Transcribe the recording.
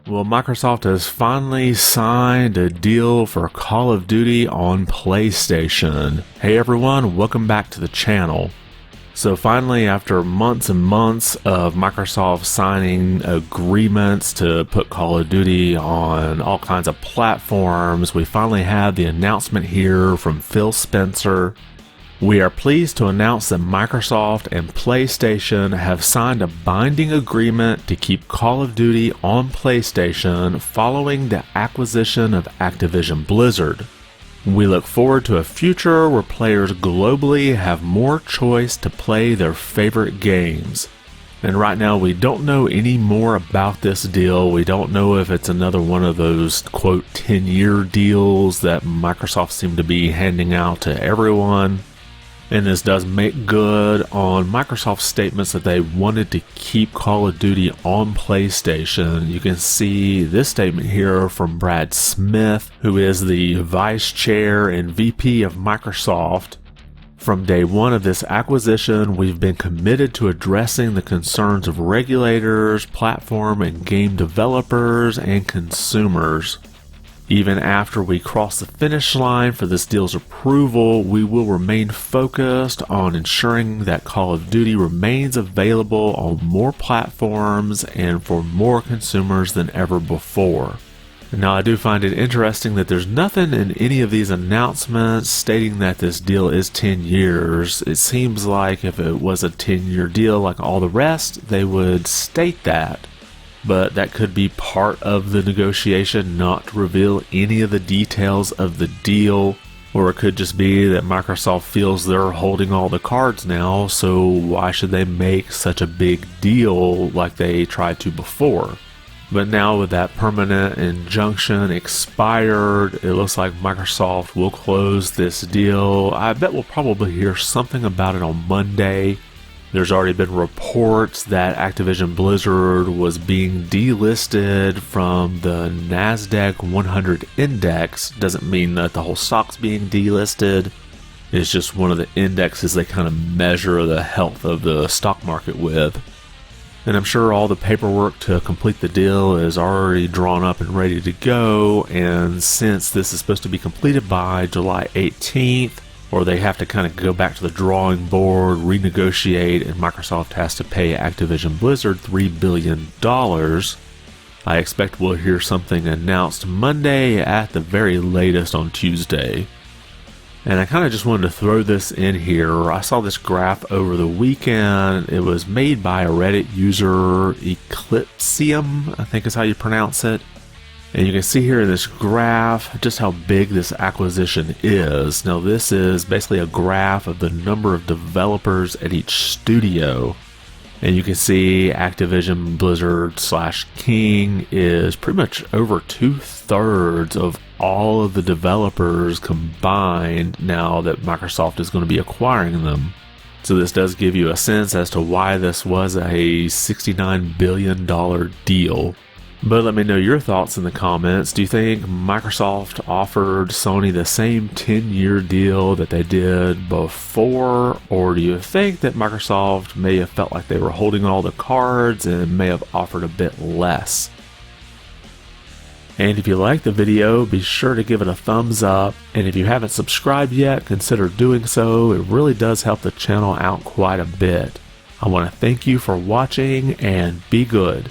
Well, Microsoft has finally signed a deal for Call of Duty on PlayStation. Hey everyone, welcome back to the channel. So finally, after months and months of Microsoft signing agreements to put Call of Duty on all kinds of platforms, we finally have the announcement here from Phil Spencer. We are pleased to announce that Microsoft and PlayStation have signed a binding agreement to keep Call of Duty on PlayStation following the acquisition of Activision Blizzard. We look forward to a future where players globally have more choice to play their favorite games. And right now we don't know any more about this deal. We don't know if it's another one of those quote 10-year deals that Microsoft seemed to be handing out to everyone. And this does make good on Microsoft's statements that they wanted to keep Call of Duty on PlayStation. You can see this statement here from Brad Smith, who is the Vice Chair and VP of Microsoft. From day one of this acquisition, we've been committed to addressing the concerns of regulators, platform and game developers, and consumers. Even after we cross the finish line for this deal's approval, we will remain focused on ensuring that Call of Duty remains available on more platforms and for more consumers than ever before. Now, I do find it interesting that there's nothing in any of these announcements stating that this deal is 10 years. It seems like if it was a 10-year deal like all the rest, they would state that. But that could be part of the negotiation, not to reveal any of the details of the deal, or it could just be that Microsoft feels they're holding all the cards now, so why should they make such a big deal like they tried to before? But now with that permanent injunction expired, it looks like Microsoft will close this deal. I bet we'll probably hear something about it on Monday. There's already been reports that Activision Blizzard was being delisted from the NASDAQ 100 index. Doesn't mean that the whole stock's being delisted. It's just one of the indexes they kind of measure the health of the stock market with. And I'm sure all the paperwork to complete the deal is already drawn up and ready to go. And since this is supposed to be completed by July 18th, or they have to kind of go back to the drawing board, renegotiate, and Microsoft has to pay Activision Blizzard $3 billion. I expect we'll hear something announced Monday, at the very latest on Tuesday. And I kind of just wanted to throw this in here. I saw this graph over the weekend. It was made by a Reddit user, Eclipsium, I think is how you pronounce it. And you can see here in this graph just how big this acquisition is. Now this is basically a graph of the number of developers at each studio. And you can see Activision Blizzard / King is pretty much over 2/3 of all of the developers combined now that Microsoft is going to be acquiring them. So this does give you a sense as to why this was a $69 billion deal. But let me know your thoughts in the comments. Do you think Microsoft offered Sony the same 10-year deal that they did before? Or do you think that Microsoft may have felt like they were holding all the cards and may have offered a bit less? And if you liked the video, be sure to give it a thumbs up. And if you haven't subscribed yet, consider doing so. It really does help the channel out quite a bit. I want to thank you for watching and be good.